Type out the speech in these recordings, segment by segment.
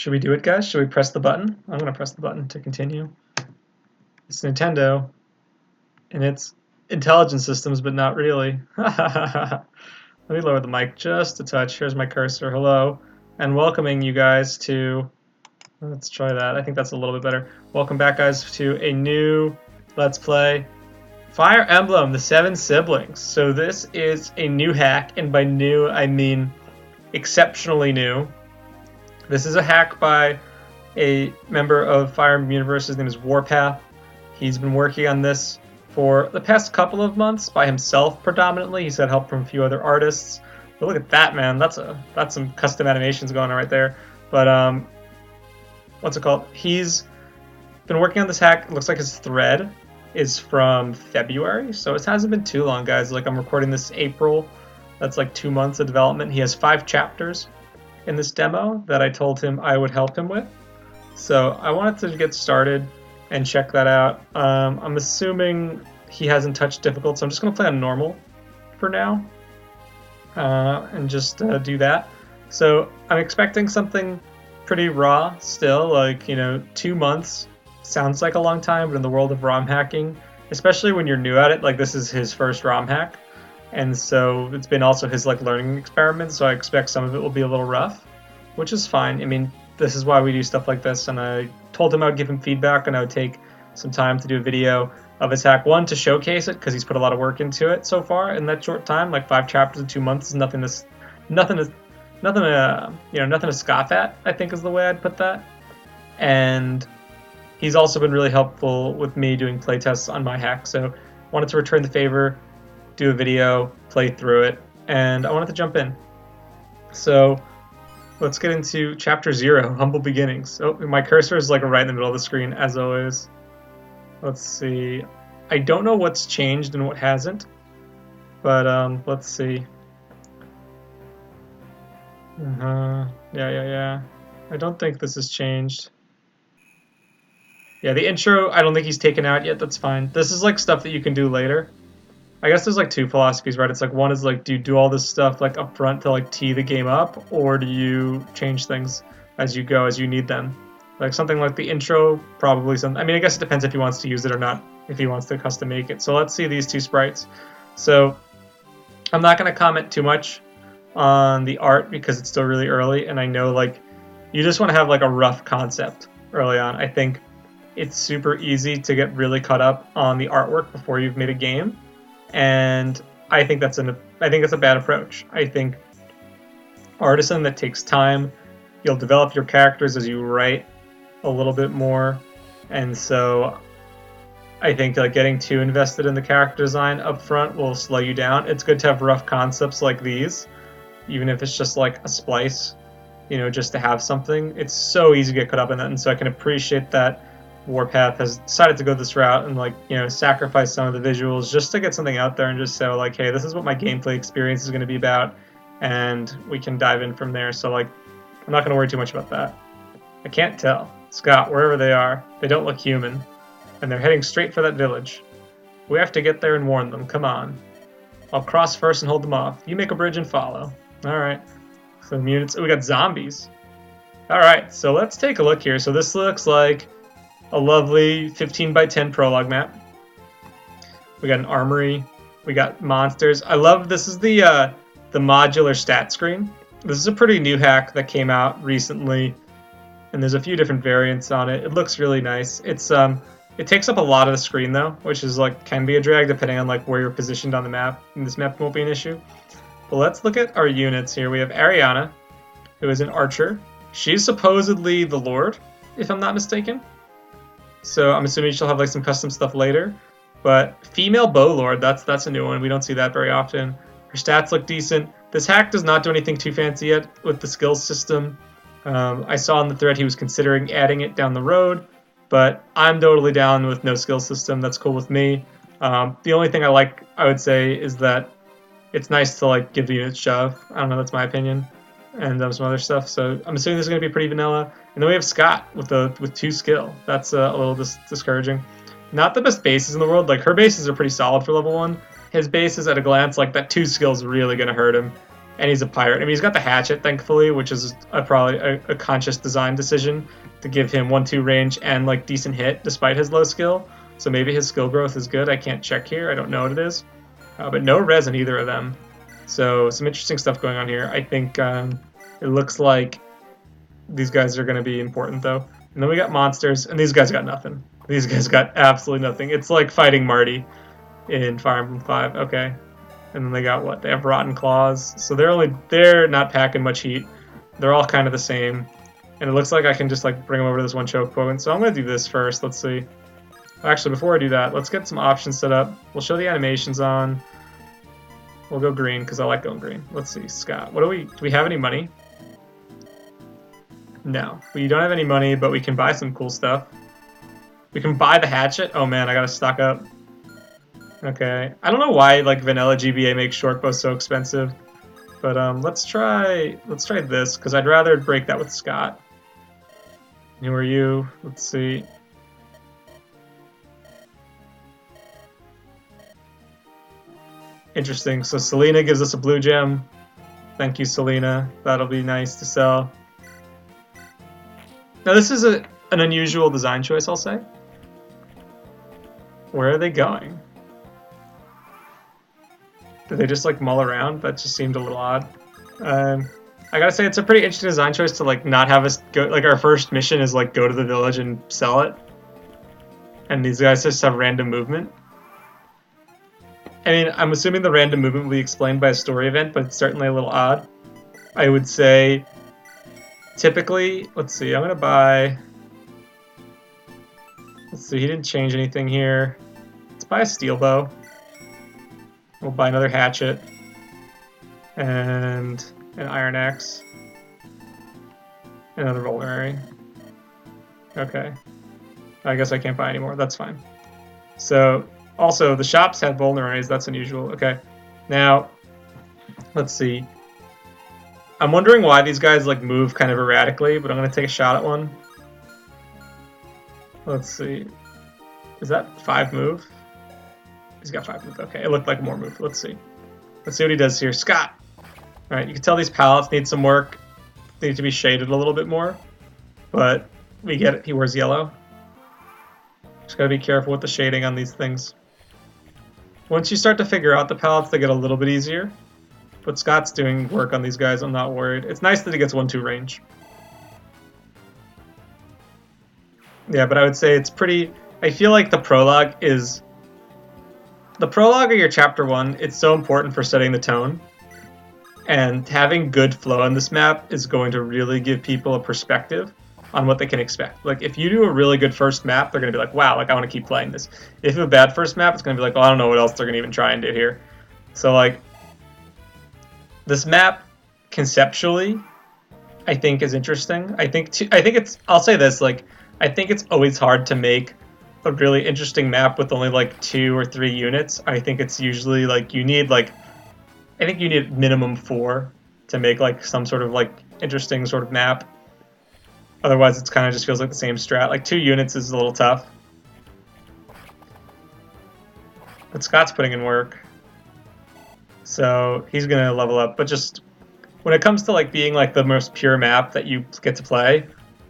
Should we do it, guys? Should we press the button? I'm going to press the button to continue. It's Nintendo, and it's intelligent systems, but not really. Let me lower the mic just a touch. Here's my cursor. Hello, and welcoming you guys to... Let's try that. I think that's a little bit better. Welcome back, guys, to a new Let's Play Fire Emblem, the Seven Siblings. So this is a new hack, and by new, I mean exceptionally new. This is a hack by a member of Fire Emblem Universe. His name is WarPath. He's been working on this for the past couple of months by himself predominantly. He's had help from a few other artists. But look at that, man. That's some custom animations going on right there. But what's it called? He's been working on this hack. It looks like his thread is from February, so it hasn't been too long, guys. Like, I'm recording this April. That's like 2 months of development. He has 5 chapters in this demo that I told him I would help him with. So I wanted to get started and check that out. I'm assuming he hasn't touched difficult, so I'm just going to play on normal for now and just do that. So I'm expecting something pretty raw still, like, 2 months sounds like a long time, but in the world of ROM hacking, especially when you're new at it, like this is his first ROM hack, and so it's been also his learning experiment, so I expect some of it will be a little rough, which is fine. I mean, this is why we do stuff like this, and I told him I would give him feedback and I would take some time to do a video of his hack, one, to showcase it, because he's put a lot of work into it so far in that short time. Like 5 chapters in 2 months is nothing to scoff at, I think is the way I'd put that. And he's also been really helpful with me doing playtests on my hack, so wanted to return the favor, do a video, play through it, and I wanted to jump in. So let's get into Chapter 0, Humble Beginnings. Oh, my cursor is right in the middle of the screen, as always. Let's see. I don't know what's changed and what hasn't, but let's see. Yeah. I don't think this has changed. Yeah, the intro, I don't think he's taken out yet. That's fine. This is stuff that you can do later. I guess there's 2 philosophies, right? It's one is do you do all this stuff up front to tee the game up, or do you change things as you go, as you need them? Something like the intro, probably some. I mean, I guess it depends if he wants to use it or not, if he wants to custom make it. So let's see these 2 sprites. So I'm not going to comment too much on the art because it's still really early, and I know you just want to have a rough concept early on. I think it's super easy to get really caught up on the artwork before you've made a game, and I think that's a bad approach. I think Artisan, that takes time. You'll develop your characters as you write a little bit more, and so I think getting too invested in the character design up front will slow you down. It's good to have rough concepts like these, even if it's just a splice, just to have something. It's so easy to get caught up in that, and so I can appreciate that WarPath has decided to go this route and sacrifice some of the visuals just to get something out there and just say hey, this is what my gameplay experience is going to be about, and we can dive in from there. So I'm not going to worry too much about that. I can't tell. Scott, wherever they are, they don't look human, and they're heading straight for that village. We have to get there and warn them. Come on. I'll cross first and hold them off. You make a bridge and follow. Alright. Some units. Oh, we got zombies. Alright, so let's take a look here. So this looks like a lovely 15x10 prologue map. We got an armory. We got monsters. I love this is the modular stat screen. This is a pretty new hack that came out recently, and there's a few different variants on it. It looks really nice. It takes up a lot of the screen though, which is can be a drag depending on where you're positioned on the map. And this map won't be an issue. But let's look at our units here. We have Ariana, who is an archer. She's supposedly the Lord, if I'm not mistaken. So I'm assuming she'll have some custom stuff later. But female bow lord, that's a new one. We don't see that very often. Her stats look decent. This hack does not do anything too fancy yet with the skills system. I saw in the thread he was considering adding it down the road, but I'm totally down with no skill system. That's cool with me. The only thing I would say, is that it's nice to give the units shove. I don't know, that's my opinion. And some other stuff. So I'm assuming this is going to be pretty vanilla. And then we have Scott with 2 skill. That's a little discouraging. Not the best bases in the world. Her bases are pretty solid for level 1. His bases at a glance, that 2 skill is really going to hurt him. and he's a pirate. I mean, he's got the hatchet, thankfully, which is probably a conscious design decision to give him 1-2 range and like decent hit despite his low skill. So maybe his skill growth is good. I can't check here. I don't know what it is, but no res in either of them. So some interesting stuff going on here. I think it looks like these guys are going to be important though. And then we got monsters, and these guys got nothing. These guys got absolutely nothing. It's like fighting Marty in Fire Emblem 5. Okay. And then they got what? They have Rotten Claws. So they're not packing much heat. They're all kind of the same. And it looks like I can just like bring them over to this one choke point. So I'm going to do this first. Let's see. Actually, before I do that, let's get some options set up. We'll show the animations on. We'll go green because I like going green. Let's see. Scott, do we have any money? No. We don't have any money, but we can buy some cool stuff. We can buy the hatchet. Oh man, I gotta stock up. Okay. I don't know why like vanilla GBA makes short bows so expensive. But let's try this, because I'd rather break that with Scott. Who are you? Let's see. Interesting. So Selena gives us a blue gem. Thank you, Selena. That'll be nice to sell. Now this is an unusual design choice, I'll say. Where are they going? Did they just like mull around? That just seemed a little odd. I gotta say it's a pretty interesting design choice to like not have us go. Like our first mission is like go to the village and sell it, and these guys just have random movement. I mean, I'm assuming the random movement will be explained by a story event, but it's certainly a little odd. I would say, typically, let's see, I'm gonna buy. Let's see, he didn't change anything here. Let's buy a steel bow. We'll buy another hatchet and an iron axe, another vulnerary. Okay, I guess I can't buy anymore. That's fine. So also the shops have vulneraries. That's unusual. Okay, now let's see. I'm wondering why these guys like move kind of erratically, but I'm gonna take a shot at one. Let's see. Is that 5 move? He's got 5 move. Okay, it looked like more move. Let's see. Let's see what he does here. Scott! Alright, you can tell these palettes need some work. They need to be shaded a little bit more. But we get it. He wears yellow. Just gotta be careful with the shading on these things. Once you start to figure out the palettes, they get a little bit easier. But Scott's doing work on these guys. I'm not worried. It's nice that he gets 1-2 range. Yeah, but I would say it's pretty... I feel like the prologue is... The prologue of your chapter 1, it's so important for setting the tone. And having good flow on this map is going to really give people a perspective on what they can expect. Like, if you do a really good first map, they're going to be like, wow, like, I want to keep playing this. If you have a bad first map, it's going to be like, well, I don't know what else they're going to even try and do here. So, like, this map, conceptually, I think is interesting. I think it's... I'll say this, like... I think it's always hard to make a really interesting map with only like 2 or 3 units. I think it's usually like you need like, I think you need minimum 4 to make like some sort of like interesting sort of map. Otherwise it's kind of just feels like the same strat. Like 2 units is a little tough. But Scott's putting in work. So he's gonna level up. But just when it comes to like being like the most pure map that you get to play,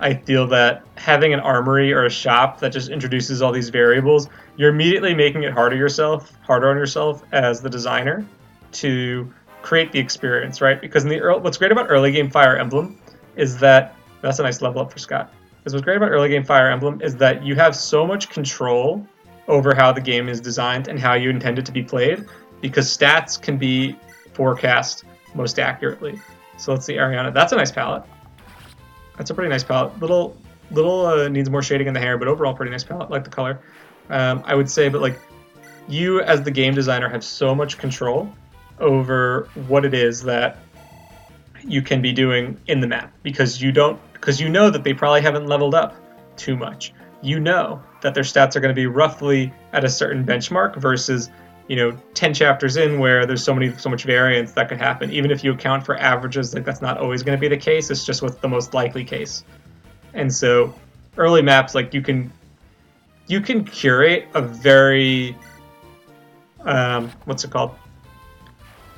I feel that having an armory or a shop that just introduces all these variables, you're immediately making it harder on yourself as the designer to create the experience, right? Because what's great about early game Fire Emblem is that that's a nice level up for Scott. Because what's great about early game Fire Emblem is that you have so much control over how the game is designed and how you intend it to be played, because stats can be forecast most accurately. So let's see, Ariana. That's a nice palette. That's a pretty nice palette. Little needs more shading in the hair, but overall pretty nice palette. Like the color. I would say, but like you as the game designer have so much control over what it is that you can be doing in the map, because you know that they probably haven't leveled up too much. You know that their stats are going to be roughly at a certain benchmark versus, 10 chapters in where there's so much variance that could happen. Even if you account for averages, like that's not always going to be the case. It's just what's the most likely case. And so early maps, like you can curate a very, what's it called?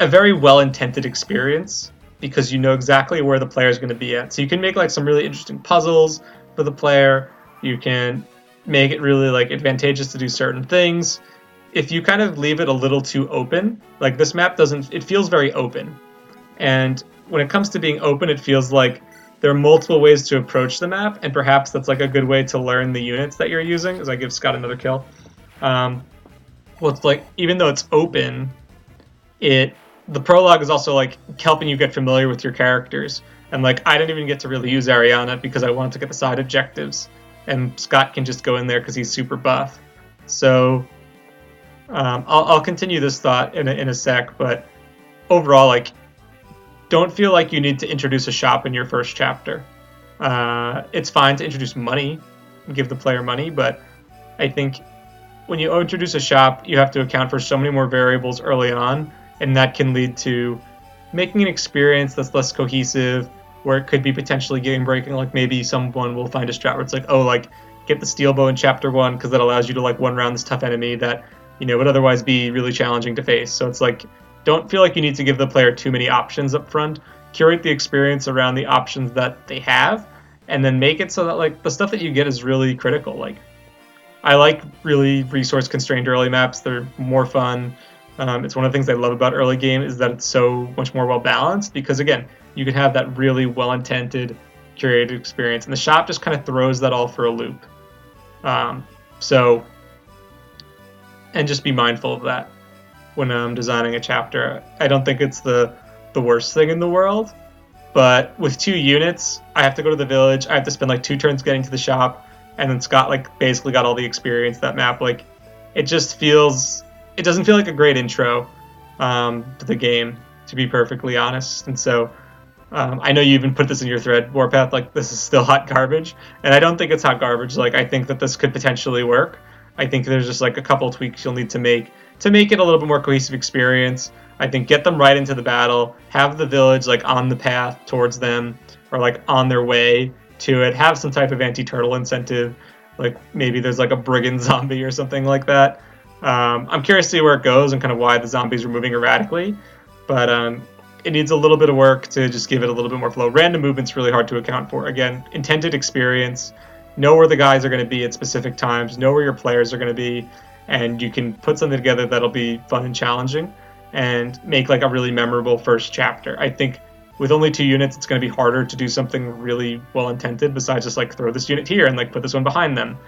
a very well-intended experience because you know exactly where the player is going to be at. So you can make like some really interesting puzzles for the player. You can make it really like advantageous to do certain things. If you kind of leave it a little too open, like this map doesn't, it feels very open. And when it comes to being open, it feels like there are multiple ways to approach the map, and perhaps that's like a good way to learn the units that you're using. As I give Scott another kill. Um, well, it's like even though it's open, it the prologue is also like helping you get familiar with your characters. And like I didn't even get to really use Ariana because I wanted to get the side objectives, and Scott can just go in there because he's super buff. So I'll continue this thought in a sec, but overall, like, don't feel like you need to introduce a shop in your first chapter. It's fine to introduce money and give the player money, but I think when you introduce a shop, you have to account for so many more variables early on, and that can lead to making an experience that's less cohesive, where it could be potentially game breaking. Like maybe someone will find a strat where it's like, oh, like get the steel bow in chapter 1 because that allows you to like one round this tough enemy that would otherwise be really challenging to face. So it's like, don't feel like you need to give the player too many options up front. Curate the experience around the options that they have, and then make it so that like the stuff that you get is really critical. Like I like really resource constrained early maps. They're more fun. It's one of the things I love about early game is that it's so much more well balanced because again, you can have that really well intended curated experience, and the shop just kind of throws that all for a loop. So and just be mindful of that when I'm designing a chapter. I don't think it's the worst thing in the world, but with 2 units, I have to go to the village. I have to spend like 2 turns getting to the shop, and then Scott like basically got all the experience. That map, like, it doesn't feel like a great intro to the game, to be perfectly honest. And so I know you even put this in your thread, WarPath, like this is still hot garbage, and I don't think it's hot garbage. Like I think that this could potentially work. I think there's just like a couple of tweaks you'll need to make it a little bit more cohesive experience. I think get them right into the battle, have the village like on the path towards them or like on their way to it, have some type of anti-turtle incentive, like maybe there's like a brigand zombie or something like that. I'm curious to see where it goes and kind of why the zombies are moving erratically, but it needs a little bit of work to just give it a little bit more flow. Random movement's really hard to account for. Again, intended experience, know where the guys are going to be at specific times, know where your players are going to be, and you can put something together that'll be fun and challenging and make like a really memorable first chapter. I think with only 2 units, it's going to be harder to do something really well intended besides just like throw this unit here and like put this one behind them.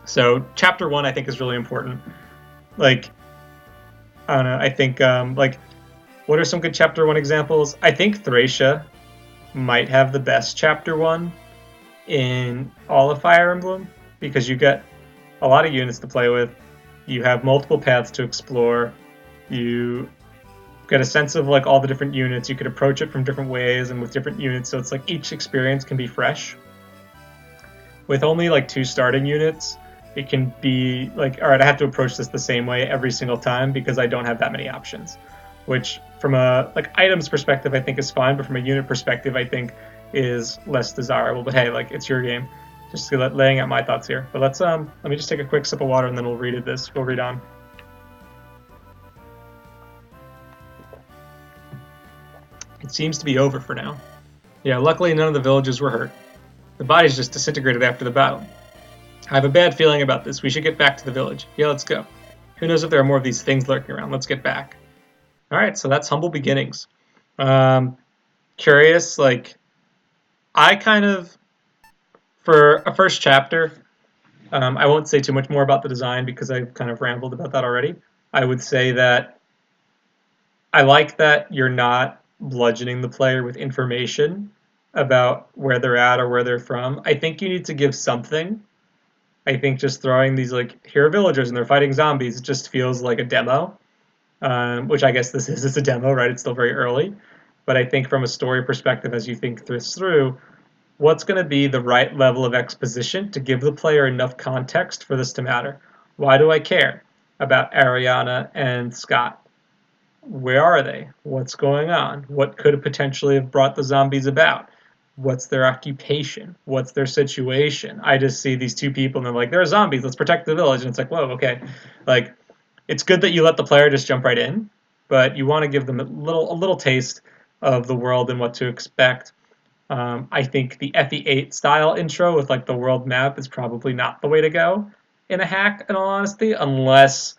So chapter 1, I think, is really important. Like, I don't know, I think like, what are some good chapter 1 examples? I think Thracia might have the best chapter 1 in all of Fire Emblem because you get a lot of units to play with. You have multiple paths to explore. You get a sense of like all the different units. You could approach it from different ways and with different units, so it's like each experience can be fresh. With only like 2 starting units, it can be like, all right, I have to approach this the same way every single time because I don't have that many options, which from a like items perspective I think is fine, but from a unit perspective I think is less desirable. But hey, like, it's your game. Just laying out my thoughts here. But let me just take a quick sip of water and then we'll read on. It seems to be over for now. Yeah, luckily none of the villagers were hurt. The bodies just disintegrated after the battle. I have a bad feeling about this. We should get back to the village. Yeah, let's go. Who knows if there are more of these things lurking around. Let's get back. Alright, so that's Humble Beginnings. Curious, like, I kind of, for a first chapter, I won't say too much more about the design because I've kind of rambled about that already. I would say that I like that you're not bludgeoning the player with information about where they're at or where they're from. I think you need to give something. I think just throwing these, like, here are villagers and they're fighting zombies, it just feels like a demo, which I guess this is. It's a demo, right? It's still very early. But I think from a story perspective, as you think this through, what's going to be the right level of exposition to give the player enough context for this to matter? Why do I care about Ariana and Scott? Where are they? What's going on? What could potentially have brought the zombies about? What's their occupation? What's their situation? I just see these 2 people and they're like, there are zombies, let's protect the village. And it's like, whoa, okay. Like, it's good that you let the player just jump right in, but you want to give them a little taste of the world and what to expect. I think the FE8 style intro with like the world map is probably not the way to go in a hack, in all honesty, unless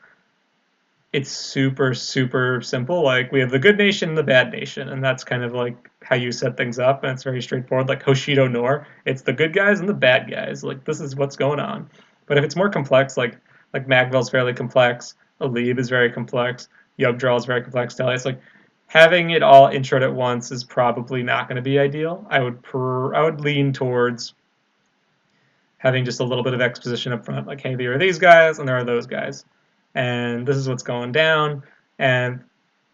it's super, super simple. Like we have the good nation and the bad nation, and that's kind of like how you set things up, and it's very straightforward. Like Hoshido Nor, it's the good guys and the bad guys. Like this is what's going on. But if it's more complex, like Magville's fairly complex, Alib is very complex, Yugdraw is very complex. It's like having it all introed at once is probably not going to be ideal. I would lean towards having just a little bit of exposition up front, like, hey, there are these guys and there are those guys, and this is what's going down, and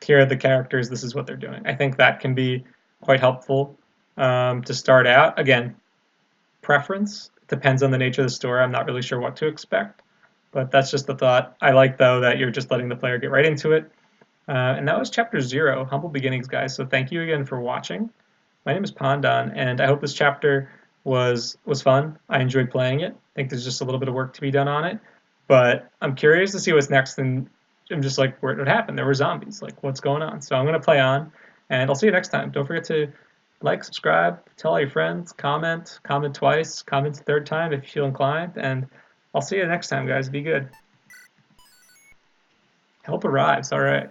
here are the characters, this is what they're doing. I think that can be quite helpful to start out. Again, preference depends on the nature of the story. I'm not really sure what to expect, but that's just the thought. I like, though, that you're just letting the player get right into it. And that was Chapter 0, Humble Beginnings, guys. So thank you again for watching. My name is Pandan, and I hope this chapter was fun. I enjoyed playing it. I think there's just a little bit of work to be done on it, but I'm curious to see what's next. And I'm just like, where did it happen? There were zombies. Like, what's going on? So I'm gonna play on, and I'll see you next time. Don't forget to like, subscribe, tell all your friends, comment twice, comment the third time if you feel inclined, and I'll see you next time, guys. Be good. Help arrives. All right.